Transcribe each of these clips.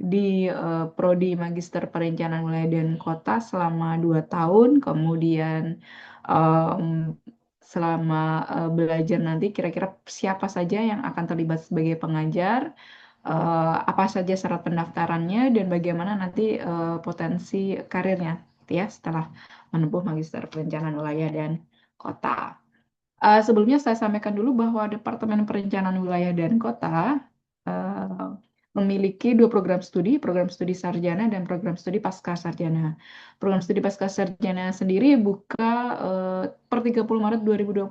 di Prodi Magister Perencanaan Wilayah dan Kota selama 2 tahun, kemudian em, selama belajar nanti kira-kira siapa saja yang akan terlibat sebagai pengajar, apa saja syarat pendaftarannya, dan bagaimana nanti potensi karirnya gitu ya setelah menempuh Magister Perencanaan Wilayah dan Kota. Sebelumnya saya sampaikan dulu bahwa Departemen Perencanaan Wilayah dan Kota eh, memiliki 2 program studi sarjana dan program studi pasca sarjana. Program studi pasca sarjana sendiri buka per 30 Maret 2021,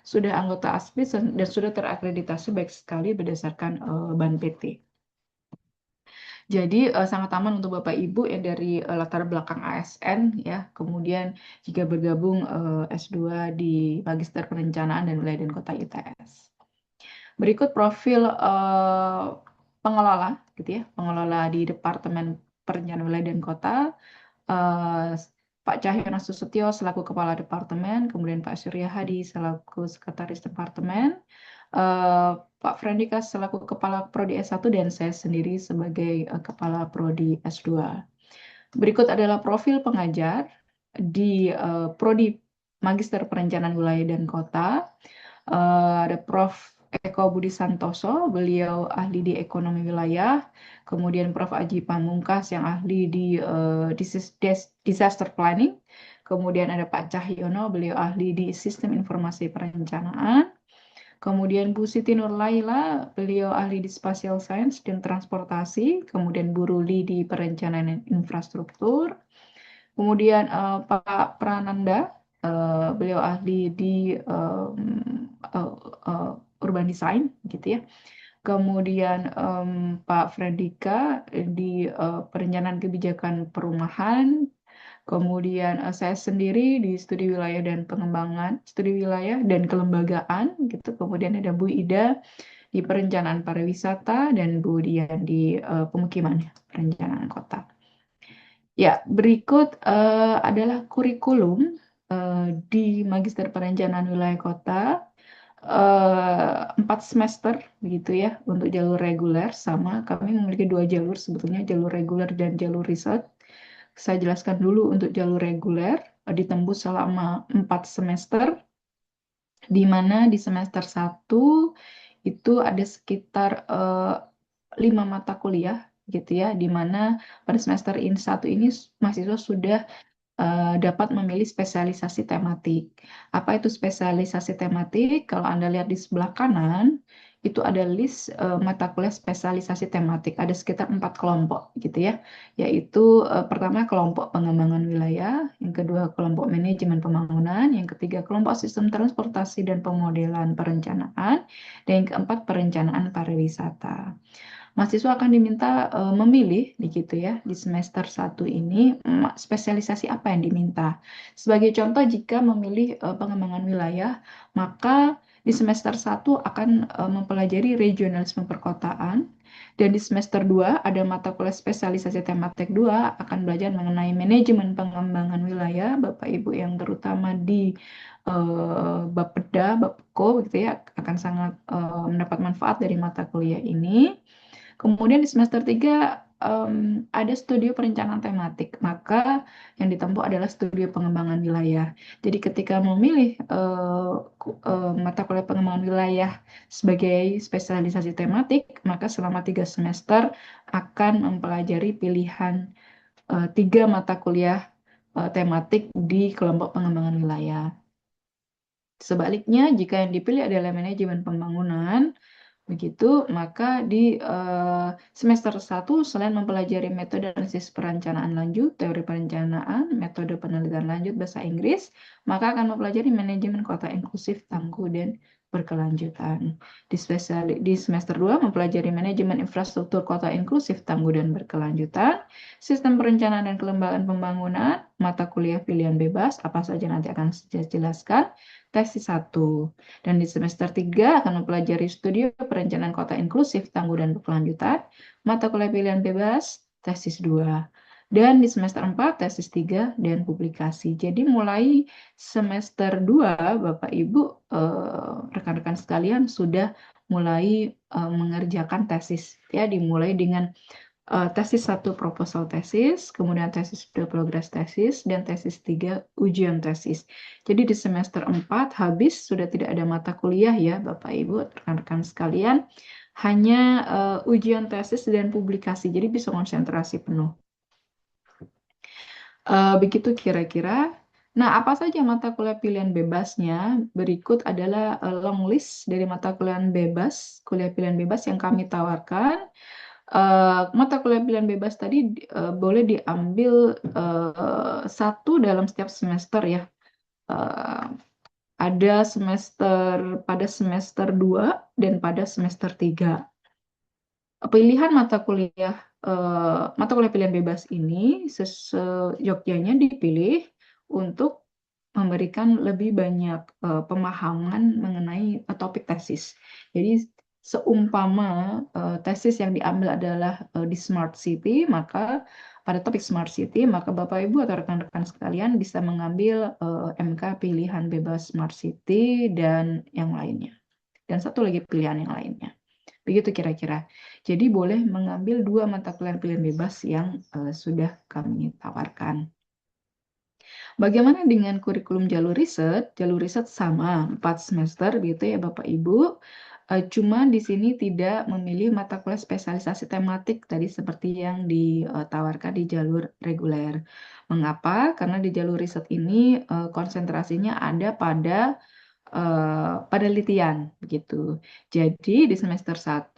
sudah anggota ASPI dan sudah terakreditasi baik sekali berdasarkan BAN PT. Jadi sangat aman untuk Bapak Ibu yang dari latar belakang ASN ya, kemudian jika bergabung S2 di Magister Perencanaan dan Wilayah dan Kota ITS. Berikut profil pengelola gitu ya, pengelola di Departemen Perencanaan Wilayah dan Kota. eh, Pak Cahyono Susetio selaku Kepala Departemen, kemudian Pak Surya Hadi selaku Sekretaris Departemen, eh, Pak Frendika selaku Kepala Prodi S1, dan saya sendiri sebagai Kepala Prodi S2. Berikut adalah profil pengajar di Prodi Magister Perencanaan Wilayah dan Kota. Ada Prof. Eko Budi Santoso, beliau ahli di ekonomi wilayah. Kemudian Prof. Aji Pamungkas yang ahli di disaster planning. Kemudian ada Pak Cahyono, beliau ahli di sistem informasi perencanaan. Kemudian Bu Siti Nurlaila, beliau ahli di spatial science dan transportasi. Kemudian Bu Ruli di perencanaan dan infrastruktur. Kemudian Pak Prananda, beliau ahli di eh, eh, urban design gitu ya. Kemudian Pak Fredika di perencanaan kebijakan perumahan. Kemudian saya sendiri di studi wilayah dan pengembangan, studi wilayah dan kelembagaan gitu. Kemudian ada Bu Ida di perencanaan pariwisata dan Bu Dian di pemukiman perencanaan kota. Ya, berikut adalah kurikulum di Magister Perencanaan Wilayah Kota, 4 semester begitu ya untuk jalur reguler. Sama kami memiliki 2 jalur sebetulnya, jalur reguler dan jalur riset. Saya jelaskan dulu untuk jalur reguler, ditembus selama 4 semester, di mana di semester 1 itu ada sekitar 5 mata kuliah gitu ya, di mana pada semester 1 ini mahasiswa sudah dapat memilih spesialisasi tematik. Apa itu spesialisasi tematik? Kalau Anda lihat di sebelah kanan, itu ada list mata kuliah spesialisasi tematik. Ada sekitar 4 kelompok gitu ya. Yaitu pertama kelompok pengembangan wilayah, yang kedua kelompok manajemen pembangunan, yang ketiga kelompok sistem transportasi dan pemodelan perencanaan, dan yang keempat perencanaan pariwisata. Mahasiswa akan diminta memilih gitu ya di semester 1 ini spesialisasi apa yang diminta. Sebagai contoh, jika memilih pengembangan wilayah, maka di semester 1 akan mempelajari regionalisme perkotaan, dan di semester 2 ada mata kuliah spesialisasi tematik 2 akan belajar mengenai manajemen pengembangan wilayah. Bapak Ibu yang terutama di Bapeda, Bapeko gitu ya akan sangat mendapat manfaat dari mata kuliah ini. Kemudian di semester 3 ada studi perencanaan tematik, maka yang ditempuh adalah studi pengembangan wilayah. Jadi ketika memilih mata kuliah pengembangan wilayah sebagai spesialisasi tematik, maka selama 3 semester akan mempelajari pilihan 3 mata kuliah tematik di kelompok pengembangan wilayah. Sebaliknya, jika yang dipilih adalah manajemen pembangunan, begitu, maka di semester 1 selain mempelajari metode analisis perencanaan lanjut, teori perencanaan, metode penelitian lanjut bahasa Inggris, maka akan mempelajari manajemen kota inklusif, tangguh, dan berkelanjutan. Di semester 2 mempelajari manajemen infrastruktur kota inklusif, tangguh, dan berkelanjutan, sistem perencanaan dan kelembagaan pembangunan, mata kuliah pilihan bebas, apa saja nanti akan saya jelaskan, tesis 1. Dan di semester 3 akan mempelajari studi perencanaan kota inklusif, tangguh, dan berkelanjutan, mata kuliah pilihan bebas, tesis 2. Dan di semester 4, tesis 3, dan publikasi. Jadi mulai semester 2, Bapak Ibu, rekan-rekan sekalian sudah mulai mengerjakan tesis. Ya, dimulai dengan tesis 1 proposal tesis, kemudian tesis 2 progress tesis, dan tesis 3 ujian tesis. Jadi di semester 4 habis, sudah tidak ada mata kuliah ya Bapak Ibu, rekan-rekan sekalian, hanya ujian tesis dan publikasi, jadi bisa konsentrasi penuh. Begitu kira-kira. Nah, apa saja mata kuliah pilihan bebasnya? Berikut adalah long list dari mata kuliah pilihan bebas yang kami tawarkan. Mata kuliah pilihan bebas tadi boleh diambil satu dalam setiap semester ya. Eh, ada pada semester 2 dan pada semester 3. Pilihan mata kuliah pilihan bebas ini seyogyanya dipilih untuk memberikan lebih banyak pemahaman mengenai topik tesis. Jadi seumpama tesis yang diambil adalah di Smart City, maka pada topik Smart City, maka Bapak Ibu atau rekan-rekan sekalian bisa mengambil MK pilihan bebas Smart City dan yang lainnya. Dan satu lagi pilihan yang lainnya. Begitu kira-kira. Jadi boleh mengambil 2 mata kuliah pilihan bebas yang sudah kami tawarkan. Bagaimana dengan kurikulum jalur riset? Jalur riset sama 4 semester gitu ya Bapak Ibu. Cuma di sini tidak memilih mata kuliah spesialisasi tematik tadi seperti yang ditawarkan di jalur reguler. Mengapa? Karena di jalur riset ini konsentrasinya ada pada penelitian begitu. Jadi di semester 1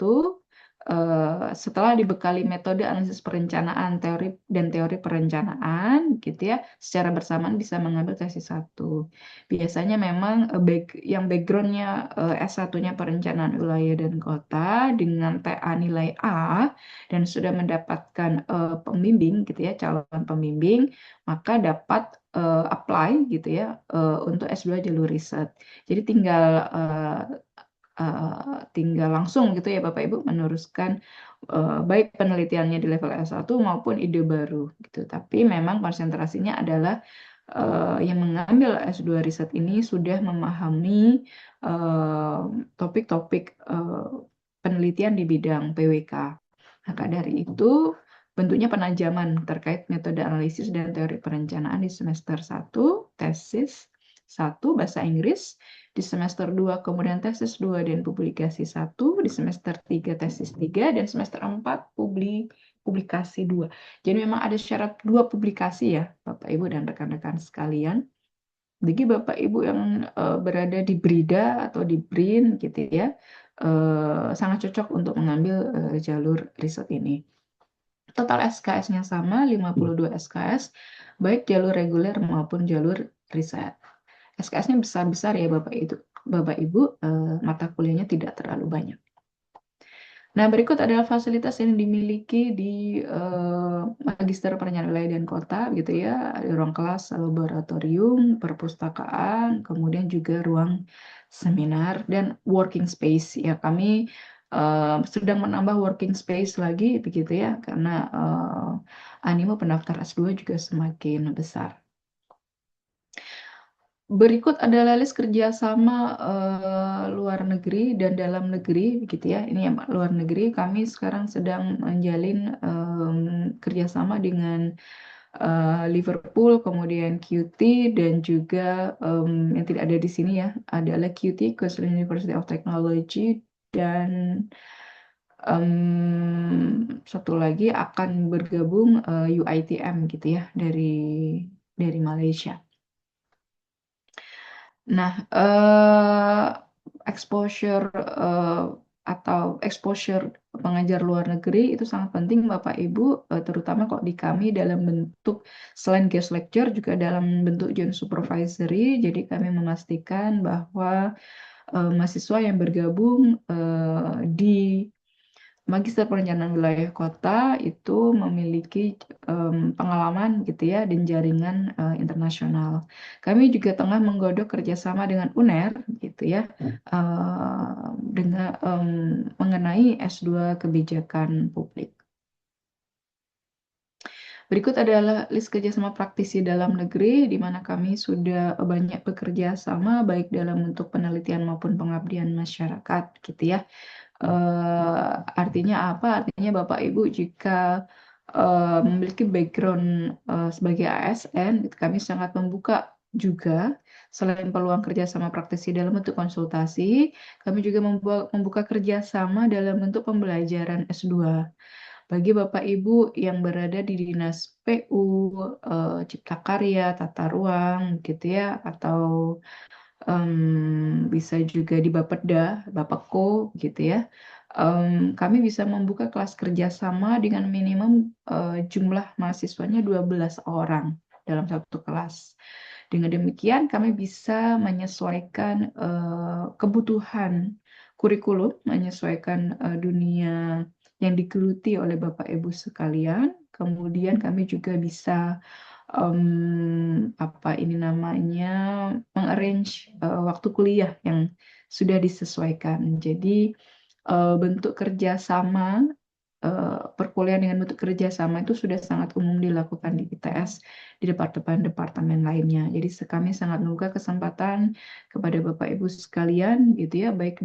setelah dibekali metode analisis perencanaan, teori perencanaan gitu ya, secara bersamaan bisa mengambil tesis 1. Biasanya memang yang backgroundnya S1-nya perencanaan wilayah dan kota dengan TA nilai A dan sudah mendapatkan pembimbing gitu ya, calon pembimbing, maka dapat apply gitu ya untuk S2 jalur riset. Jadi tinggal langsung gitu ya Bapak Ibu meneruskan baik penelitiannya di level S1 maupun ide baru gitu. Tapi memang konsentrasinya adalah yang mengambil S2 riset ini sudah memahami topik-topik penelitian di bidang PWK. Maka dari itu bentuknya penajaman terkait metode analisis dan teori perencanaan di semester 1, tesis 1 bahasa Inggris, di semester 2 kemudian tesis 2 dan publikasi 1, di semester 3 tesis 3, dan semester 4 publikasi 2. Jadi memang ada syarat 2 publikasi ya Bapak Ibu dan rekan-rekan sekalian. Jadi Bapak Ibu yang berada di BRIDA atau di BRIN gitu ya, sangat cocok untuk mengambil jalur riset ini. Total SKS-nya sama, 52 SKS, baik jalur reguler maupun jalur riset. SKS-nya besar-besar ya Bapak Ibu, mata kuliahnya tidak terlalu banyak. Nah, berikut adalah fasilitas yang dimiliki di Magister Perencanaan Wilayah dan Kota, gitu ya. Ada ruang kelas, laboratorium, perpustakaan, kemudian juga ruang seminar dan working space. Ya, kami sedang menambah working space lagi, begitu ya, karena animo pendaftar S2 juga semakin besar. Berikut adalah list kerjasama luar negeri dan dalam negeri, begitu ya. Ini yang luar negeri, kami sekarang sedang menjalin kerjasama dengan Liverpool, kemudian QT, dan juga yang tidak ada di sini ya, adalah QT, Queensland University of Technology, dan satu lagi akan bergabung UiTM gitu ya dari Malaysia. Nah, exposure exposure pengajar luar negeri itu sangat penting Bapak Ibu, terutama kok di kami dalam bentuk selain guest lecture juga dalam bentuk joint supervisory. Jadi kami memastikan bahwa mahasiswa yang bergabung di Magister Perencanaan Wilayah Kota itu memiliki pengalaman gitu ya dan jaringan internasional. Kami juga tengah menggodok kerjasama dengan UNER gitu ya dengan mengenai S2 Kebijakan Publik. Berikut adalah list kerjasama praktisi dalam negeri di mana kami sudah banyak bekerja sama baik dalam bentuk penelitian maupun pengabdian masyarakat gitu ya. Artinya apa? Artinya Bapak Ibu jika memiliki background sebagai ASN, kami sangat membuka juga selain peluang kerjasama praktisi dalam bentuk konsultasi, kami juga membuka kerjasama dalam bentuk pembelajaran S2. Bagi Bapak Ibu yang berada di Dinas PU, Cipta Karya, Tata Ruang, gitu ya, atau bisa juga di Bapeda, Bapeko, gitu ya. Kami bisa membuka kelas kerjasama dengan minimum jumlah mahasiswanya 12 orang dalam satu kelas. Dengan demikian, kami bisa menyesuaikan kebutuhan kurikulum, menyesuaikan dunia yang digeluti oleh Bapak Ibu sekalian. Kemudian kami juga bisa apa ini namanya mengarrange waktu kuliah yang sudah disesuaikan. Jadi bentuk kerjasama perkuliahan dengan bentuk kerjasama itu sudah sangat umum dilakukan di ITS di departemen-departemen lainnya. Jadi kami sangat membuka kesempatan kepada Bapak Ibu sekalian gitu ya, baik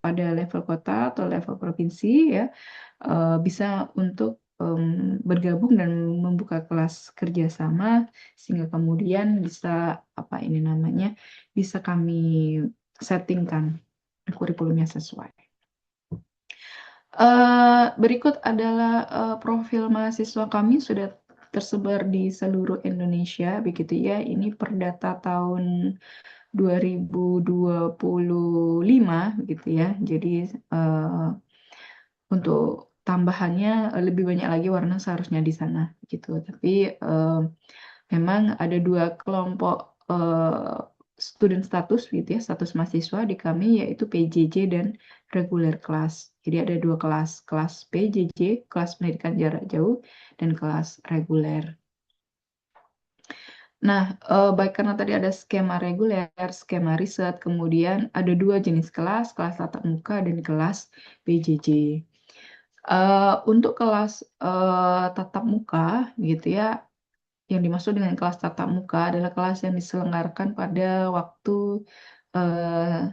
pada level kota atau level provinsi ya, bisa untuk bergabung dan membuka kelas kerjasama sehingga kemudian bisa apa ini namanya bisa kami settingkan kurikulumnya sesuai. Berikut adalah profil mahasiswa kami sudah tersebar di seluruh Indonesia begitu ya. Ini per data tahun 2025 gitu ya. Jadi untuk tambahannya lebih banyak lagi warna seharusnya di sana gitu. Tapi memang ada dua kelompok student status gitu ya, status mahasiswa di kami yaitu PJJ dan reguler kelas. Jadi ada dua kelas, kelas PJJ, kelas pendidikan jarak jauh, dan kelas reguler. Nah, baik karena tadi ada skema reguler, skema riset, kemudian ada dua jenis kelas, kelas tatap muka dan kelas PJJ. Untuk kelas tatap muka gitu ya, yang dimaksud dengan kelas tatap muka adalah kelas yang diselenggarakan pada waktu eh,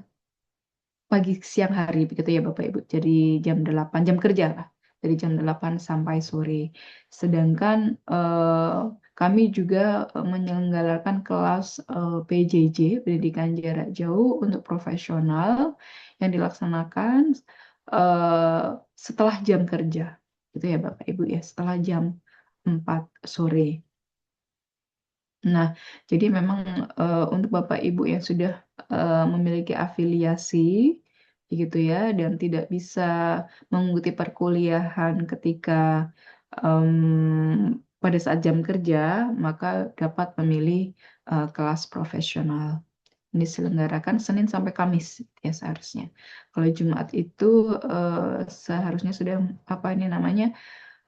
pagi siang hari begitu ya Bapak Ibu. Jadi jam 8 jam kerja lah. Dari jam 8 sampai sore. Sedangkan kami juga menyelenggarakan kelas PJJ, Pendidikan Jarak Jauh untuk profesional yang dilaksanakan setelah jam kerja. Gitu ya Bapak Ibu ya, setelah jam 4 sore. Nah, jadi memang untuk Bapak Ibu yang sudah memiliki afiliasi gitu ya dan tidak bisa mengikuti perkuliahan ketika pada saat jam kerja, maka dapat memilih kelas profesional. Ini diselenggarakan Senin sampai Kamis ya seharusnya. Kalau Jumat itu seharusnya sudah apa ini namanya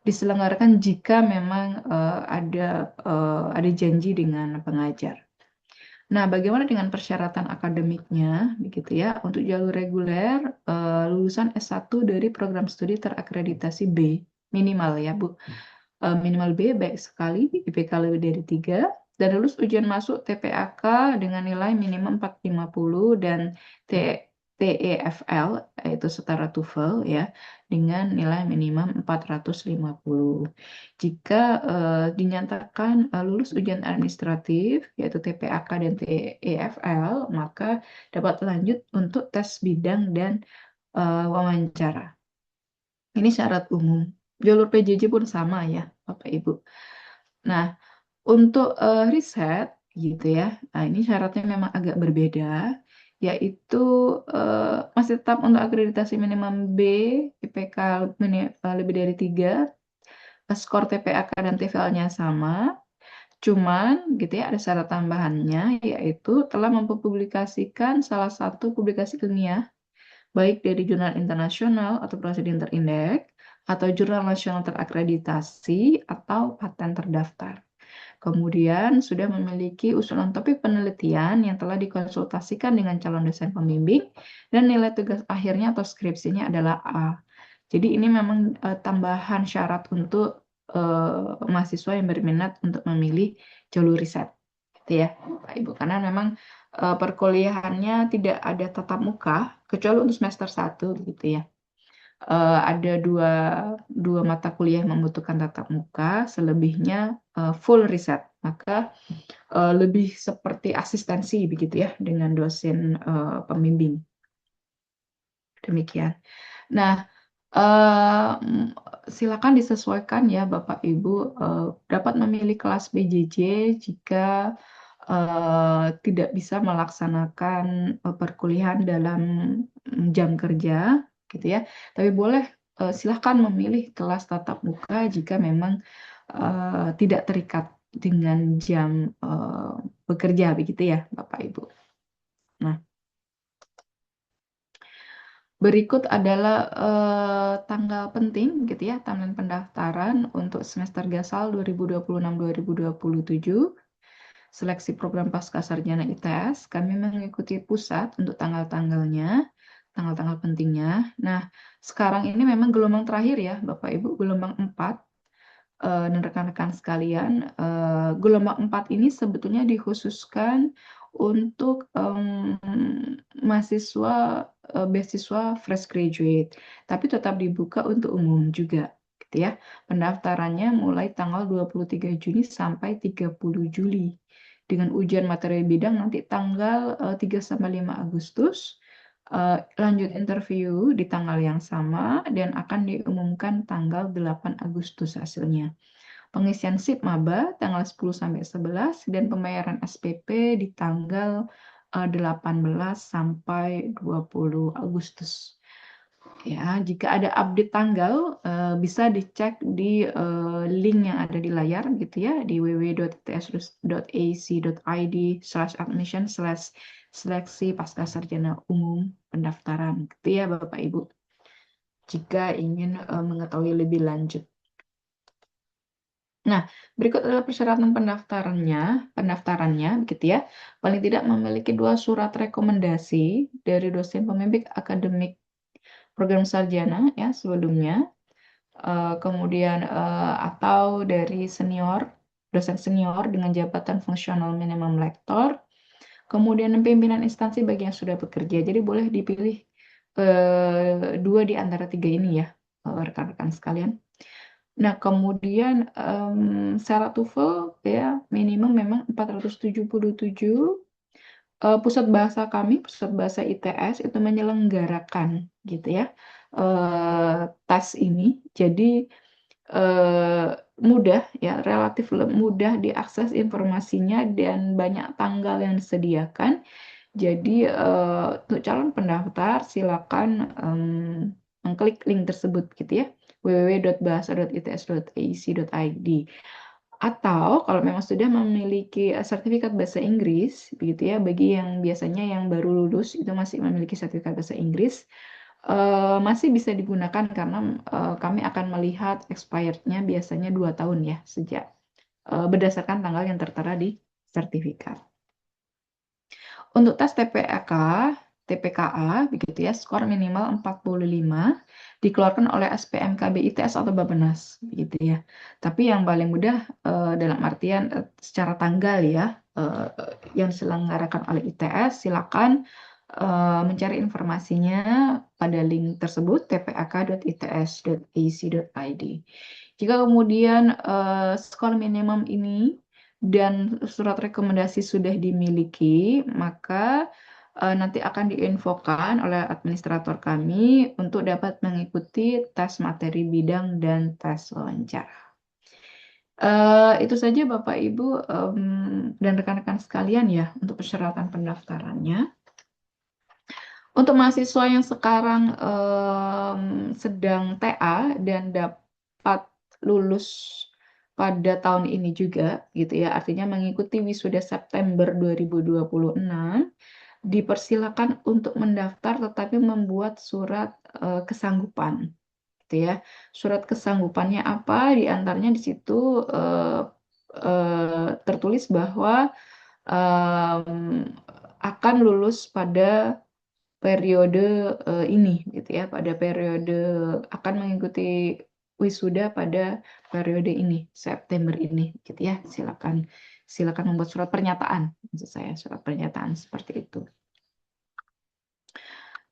diselenggarakan jika memang ada janji dengan pengajar. Nah, bagaimana dengan persyaratan akademiknya? Begitu ya. Untuk jalur reguler, lulusan S1 dari program studi terakreditasi B minimal ya, Bu. Minimal B baik sekali, IPK lebih dari 3, dan lulus ujian masuk TPAK dengan nilai minimum 450 dan TEFL, yaitu setara TOEFL ya, dengan nilai minimum 450. Jika dinyatakan lulus ujian administratif, yaitu TPAK dan TEFL, maka dapat lanjut untuk tes bidang dan wawancara. Ini syarat umum. Jalur PJJ pun sama ya, Bapak Ibu. Nah, untuk riset gitu ya, nah ini syaratnya memang agak berbeda, yaitu masih tetap untuk akreditasi minimum B, IPK lebih dari 3, skor TPAK dan TVL-nya sama, cuman gitu ya ada syarat tambahannya, yaitu telah mempublikasikan salah satu publikasi ilmiah baik dari jurnal internasional atau presiden terindeks, atau jurnal nasional terakreditasi, atau paten terdaftar. Kemudian sudah memiliki usulan topik penelitian yang telah dikonsultasikan dengan calon dosen pembimbing, dan nilai tugas akhirnya atau skripsinya adalah A. Jadi ini memang tambahan syarat untuk mahasiswa yang berminat untuk memilih jalur riset. Gitu ya, Pak Ibu. Karena memang perkuliahannya tidak ada tatap muka kecuali untuk semester 1 gitu ya. ada dua mata kuliah yang membutuhkan tatap muka, selebihnya full riset. Maka lebih seperti asistensi begitu ya dengan dosen pembimbing. Demikian. Nah, silakan disesuaikan ya Bapak Ibu, dapat memilih kelas PJJ jika tidak bisa melaksanakan perkuliahan dalam jam kerja, gitu ya. Tapi boleh silahkan memilih kelas tatap muka jika memang tidak terikat dengan jam bekerja, begitu ya Bapak Ibu. Nah, berikut adalah tanggal penting gitu ya, timeline pendaftaran untuk semester Gasal 2026-2027. Seleksi program Pascasarjana ITS, kami mengikuti pusat untuk tanggal-tanggalnya, tanggal-tanggal pentingnya. Nah, sekarang ini memang gelombang terakhir ya, Bapak Ibu, gelombang 4. Dan rekan-rekan sekalian, gelombang 4 ini sebetulnya dikhususkan untuk mahasiswa beasiswa fresh graduate, tapi tetap dibuka untuk umum juga, gitu ya. Pendaftarannya mulai tanggal 23 Juni sampai 30 Juli. Dengan ujian materi bidang nanti tanggal 3-5 Agustus. Lanjut interview di tanggal yang sama dan akan diumumkan tanggal 8 Agustus hasilnya. Pengisian SIP maba tanggal 10 sampai 11 dan pembayaran SPP di tanggal 18 sampai 20 Agustus. Ya, jika ada update tanggal bisa dicek di link yang ada di layar gitu ya, di www.its.ac.id/admission/seleksi pascasarjana umum pendaftaran gitu ya Bapak Ibu. Jika ingin mengetahui lebih lanjut. Nah, berikut adalah persyaratan pendaftarannya, begitu ya. Paling tidak memiliki 2 surat rekomendasi dari dosen pembimbing akademik program sarjana ya sebelumnya, kemudian atau dari dosen senior dengan jabatan fungsional minimum lektor, kemudian pimpinan instansi bagi yang sudah bekerja. Jadi boleh dipilih 2 di antara 3 ini ya, rekan-rekan sekalian. Nah, kemudian syarat TOEFL ya minimum memang 477. Pusat bahasa ITS itu menyelenggarakan gitu ya tes ini. Jadi mudah ya, relatif mudah diakses informasinya dan banyak tanggal yang disediakan. Jadi untuk calon pendaftar silakan mengklik link tersebut gitu ya, www.bahasa.its.ac.id. Atau kalau memang sudah memiliki sertifikat bahasa Inggris, begitu ya, bagi yang biasanya yang baru lulus itu masih memiliki sertifikat bahasa Inggris, masih bisa digunakan karena kami akan melihat expirednya biasanya 2 tahun ya sejak berdasarkan tanggal yang tertera di sertifikat. Untuk tes TPKA, begitu ya, skor minimal 45 dikeluarkan oleh SPMKB ITS atau Bappenas, begitu ya. Tapi yang paling mudah dalam artian secara tanggal ya, yang diselenggarakan oleh ITS, silakan mencari informasinya pada link tersebut tpak.its.ac.id. Jika kemudian skor minimum ini dan surat rekomendasi sudah dimiliki, maka nanti akan diinfokan oleh administrator kami untuk dapat mengikuti tes materi bidang dan tes wawancara. Itu saja Bapak Ibu dan rekan-rekan sekalian ya untuk persyaratan pendaftarannya. Untuk mahasiswa yang sekarang sedang TA dan dapat lulus pada tahun ini juga, gitu ya, artinya mengikuti wisuda September 2026, dipersilakan untuk mendaftar tetapi membuat surat kesanggupan, gitu ya. Surat kesanggupannya apa? Di antaranya di situ tertulis bahwa akan lulus pada periode ini, gitu ya, pada periode akan mengikuti wisuda pada periode ini, September ini, gitu ya. Silakan membuat surat pernyataan, maksud saya surat pernyataan seperti itu.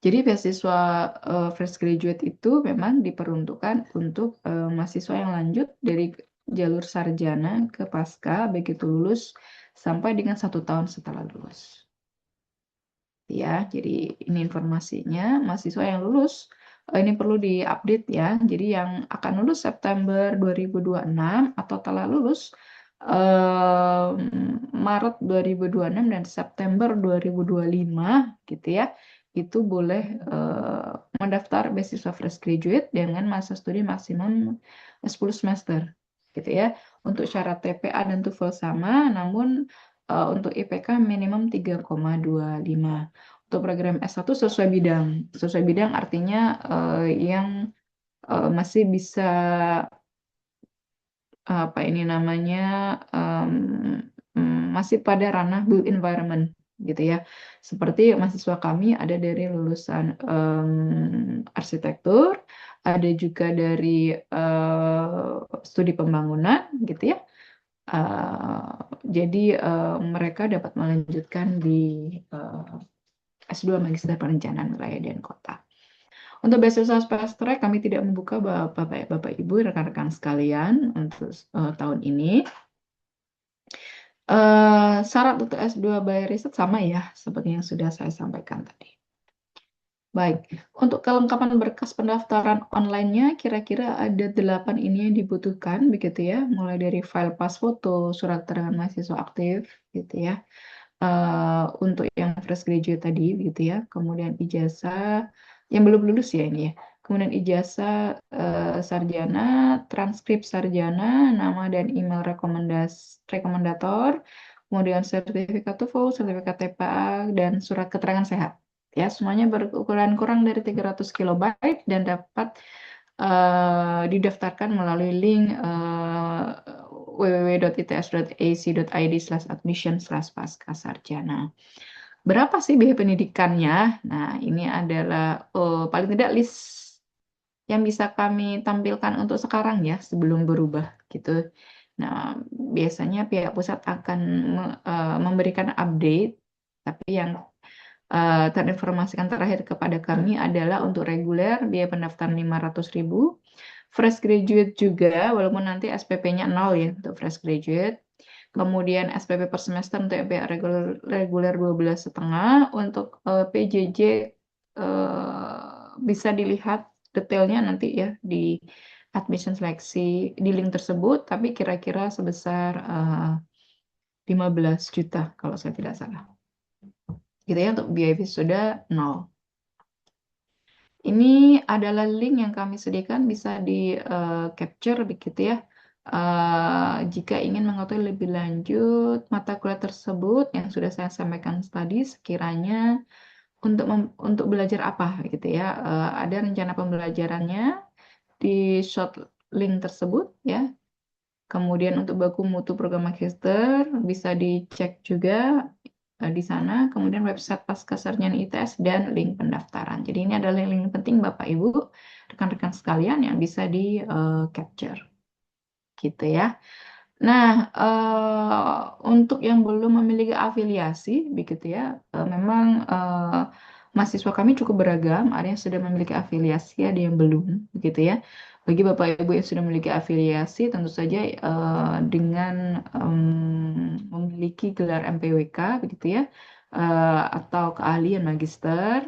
Jadi beasiswa fresh graduate itu memang diperuntukkan untuk mahasiswa yang lanjut dari jalur sarjana ke pasca begitu lulus sampai dengan 1 tahun setelah lulus. Ya, jadi ini informasinya mahasiswa yang lulus ini perlu diupdate ya. Jadi yang akan lulus September 2026 atau telah lulus Maret 2026 dan September 2025 gitu ya. Itu boleh mendaftar beasiswa fresh graduate dengan masa studi maksimum 10 semester gitu ya. Untuk syarat TPA dan TOEFL sama, namun untuk IPK minimum 3,25. Untuk program S1 sesuai bidang. Sesuai bidang artinya yang masih bisa apa ini namanya masih pada ranah built environment gitu ya. Seperti mahasiswa kami ada dari lulusan arsitektur, ada juga dari studi pembangunan gitu ya. Jadi mereka dapat melanjutkan di S2 Magister Perencanaan Wilayah dan Kota. Untuk beasiswa fast track kami tidak membuka Bapak Ibu rekan-rekan sekalian untuk tahun ini. Syarat untuk S2 by riset sama ya seperti yang sudah saya sampaikan tadi. Baik, untuk kelengkapan berkas pendaftaran online-nya kira-kira ada 8 ini yang dibutuhkan begitu ya, mulai dari file pas foto, surat keterangan mahasiswa aktif gitu ya. Untuk yang fresh graduate tadi gitu ya, kemudian ijazah yang belum lulus ya ini ya. Kemudian ijazah sarjana, transkrip sarjana, nama dan email rekomendator, kemudian sertifikat TOEFL, sertifikat TPA, dan surat keterangan sehat. Ya, semuanya berukuran kurang dari 300 kilobyte dan dapat didaftarkan melalui link www.its.ac.id/admission/pascasarjana. Berapa sih biaya pendidikannya? Nah, ini adalah paling tidak list yang bisa kami tampilkan untuk sekarang ya, sebelum berubah gitu. Nah, biasanya pihak pusat akan memberikan update, tapi yang terinformasikan terakhir kepada kami adalah untuk reguler biaya pendaftaran 500.000, fresh graduate juga, walaupun nanti SPP-nya 0 ya untuk fresh graduate. Kemudian SPP per semester untuk MPA reguler 12,5. Untuk PJJ bisa dilihat detailnya nanti ya di admission seleksi di link tersebut, tapi kira-kira sebesar 15 juta kalau saya tidak salah. Gitu ya, untuk biaya wisuda 0. Ini adalah link yang kami sediakan, bisa di capture begitu ya. Jika ingin mengetahui lebih lanjut mata kuliah tersebut yang sudah saya sampaikan tadi, sekiranya untuk belajar apa gitu ya. Ada rencana pembelajarannya di short link tersebut ya. Kemudian untuk baku mutu program magister bisa dicek juga di sana. Kemudian website Pascasarjana ITS dan link pendaftaran. Jadi ini adalah link penting Bapak Ibu, rekan-rekan sekalian yang bisa di capture, gitu ya. Nah, untuk yang belum memiliki afiliasi, begitu ya, memang mahasiswa kami cukup beragam. Ada yang sudah memiliki afiliasi, ada yang belum, begitu ya. Bagi Bapak Ibu yang sudah memiliki afiliasi, tentu saja dengan memiliki gelar MPWK, begitu ya, atau keahlian magister,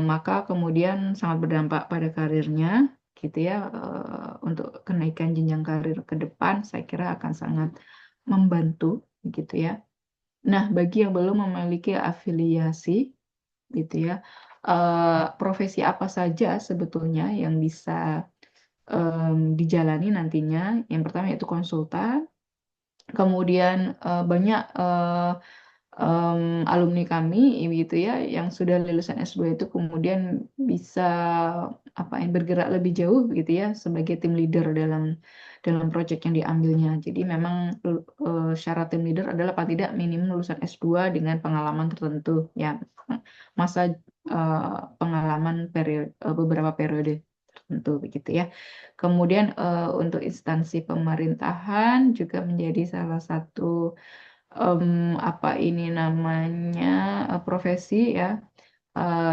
maka kemudian sangat berdampak pada karirnya, gitu ya. Untuk kenaikan jenjang karir ke depan, saya kira akan sangat membantu, gitu ya. Nah, bagi yang belum memiliki afiliasi, gitu ya, profesi apa saja sebetulnya yang bisa dijalani nantinya. Yang pertama yaitu konsultan, kemudian banyak alumni kami gitu ya yang sudah lulusan S2 itu kemudian bisa apa yang bergerak lebih jauh gitu ya sebagai tim leader dalam proyek yang diambilnya. Jadi memang syarat tim leader adalah paling tidak minimum lulusan S2 dengan pengalaman tertentu ya, masa pengalaman beberapa periode tertentu begitu ya. Kemudian untuk instansi pemerintahan juga menjadi salah satu apa ini namanya profesi ya,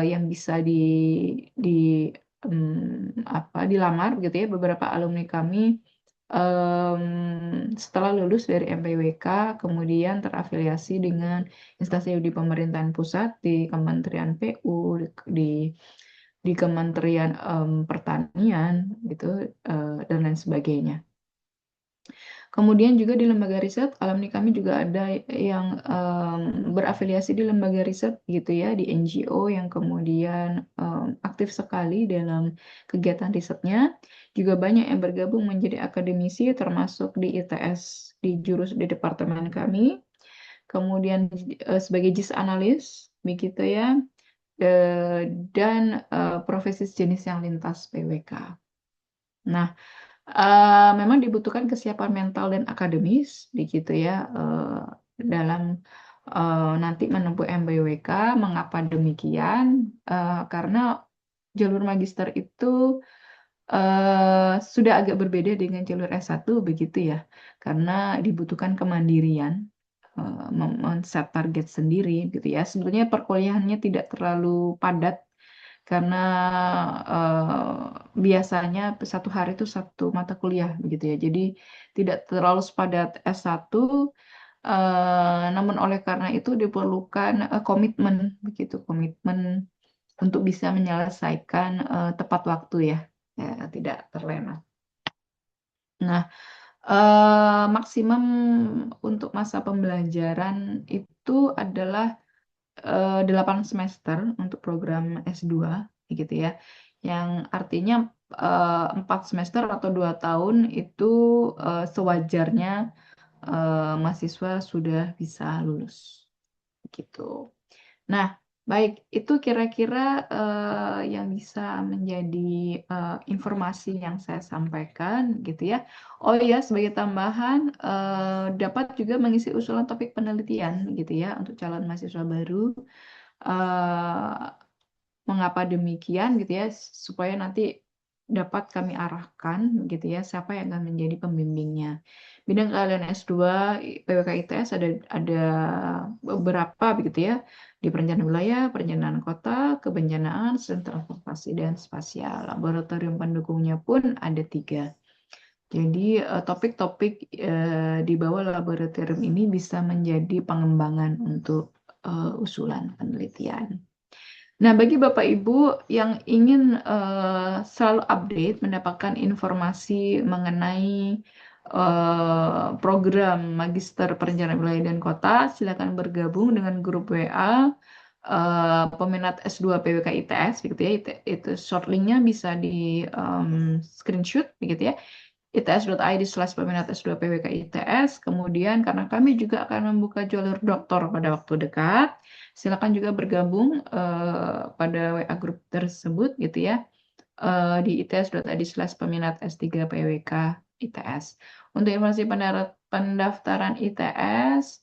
yang bisa di dilamar gitu ya. Beberapa alumni kami setelah lulus dari MPWK kemudian terafiliasi dengan instansi di pemerintahan pusat, di Kementerian PU, di Kementerian Pertanian gitu, dan lain sebagainya. Kemudian juga di lembaga riset, alumni kami juga ada yang berafiliasi di lembaga riset gitu ya, di NGO yang kemudian aktif sekali dalam kegiatan risetnya. Juga banyak yang bergabung menjadi akademisi, termasuk di ITS, di departemen kami. Kemudian sebagai JIS analis, begitu ya, dan profesi jenis yang lintas PWK. Nah, memang dibutuhkan kesiapan mental dan akademis, begitu ya, dalam nanti menempuh MBWK. Mengapa demikian? Karena jalur magister itu sudah agak berbeda dengan jalur S1, begitu ya, karena dibutuhkan kemandirian, men-set target sendiri, gitu ya. Sebetulnya perkuliahannya tidak terlalu padat karena biasanya satu hari itu satu mata kuliah begitu ya. Jadi tidak terlalu sepadat S1, namun oleh karena itu diperlukan komitmen begitu, komitmen untuk bisa menyelesaikan tepat waktu ya, tidak terlena. Nah, maksimum untuk masa pembelajaran itu adalah 8 semester untuk program S2 gitu ya. Yang artinya 4 semester atau 2 tahun itu sewajarnya mahasiswa sudah bisa lulus gitu. Nah, baik, itu kira-kira yang bisa menjadi informasi yang saya sampaikan gitu ya. Oh iya, sebagai tambahan dapat juga mengisi usulan topik penelitian gitu ya untuk calon mahasiswa baru. eh, Mengapa demikian gitu ya, supaya nanti dapat kami arahkan gitu ya siapa yang akan menjadi pembimbingnya. Bidang keahlian S2 PWK ITS ada beberapa begitu ya, di perencanaan wilayah, perencanaan kota, kebencanaan, sistem transportasi dan spasial. Laboratorium pendukungnya pun ada 3. Jadi topik-topik di bawah laboratorium ini bisa menjadi pengembangan untuk usulan penelitian. Nah, bagi Bapak Ibu yang ingin selalu update, mendapatkan informasi mengenai program Magister Perencanaan Wilayah dan Kota, silakan bergabung dengan grup WA peminat S2 PWK ITS, begitu ya. Itu short linknya bisa di screenshot, begitu ya. its.id/peminat S2 PWK ITS. Kemudian karena kami juga akan membuka jalur doktor pada waktu dekat, silakan juga bergabung pada WA group tersebut gitu ya, di its.id/peminat S3 PWK ITS. Untuk informasi pendaftaran ITS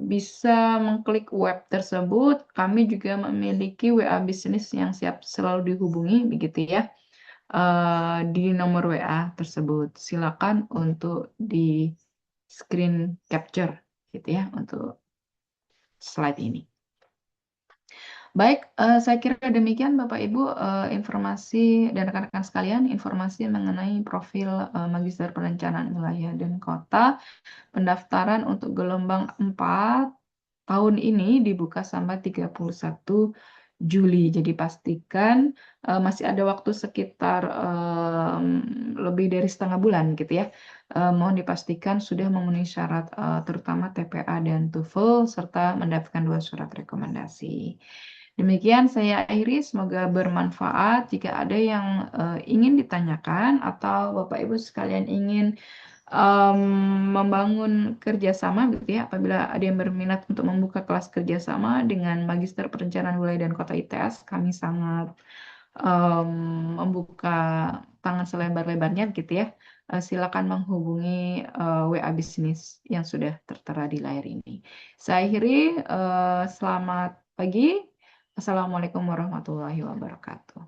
bisa mengklik web tersebut. Kami juga memiliki WA bisnis yang siap selalu dihubungi begitu ya, di nomor WA tersebut. Silakan untuk di screen capture gitu ya untuk slide ini. Baik, saya kira demikian Bapak Ibu informasi dan rekan-rekan sekalian, informasi mengenai profil Magister Perencanaan Wilayah dan Kota. Pendaftaran untuk gelombang 4 tahun ini dibuka sampai 31 Juli. Jadi pastikan masih ada waktu sekitar lebih dari setengah bulan gitu ya. Mohon dipastikan sudah memenuhi syarat terutama TPA dan TOEFL serta mendapatkan 2 surat rekomendasi. Demikian saya akhiri, semoga bermanfaat. Jika ada yang ingin ditanyakan atau Bapak Ibu sekalian ingin membangun kerjasama gitu ya, apabila ada yang berminat untuk membuka kelas kerjasama dengan Magister Perencanaan Wilayah dan Kota ITS, kami sangat membuka tangan selebar-lebarnya gitu ya. Silakan menghubungi WA bisnis yang sudah tertera di layar ini. Saya akhiri, selamat pagi. Assalamualaikum warahmatullahi wabarakatuh.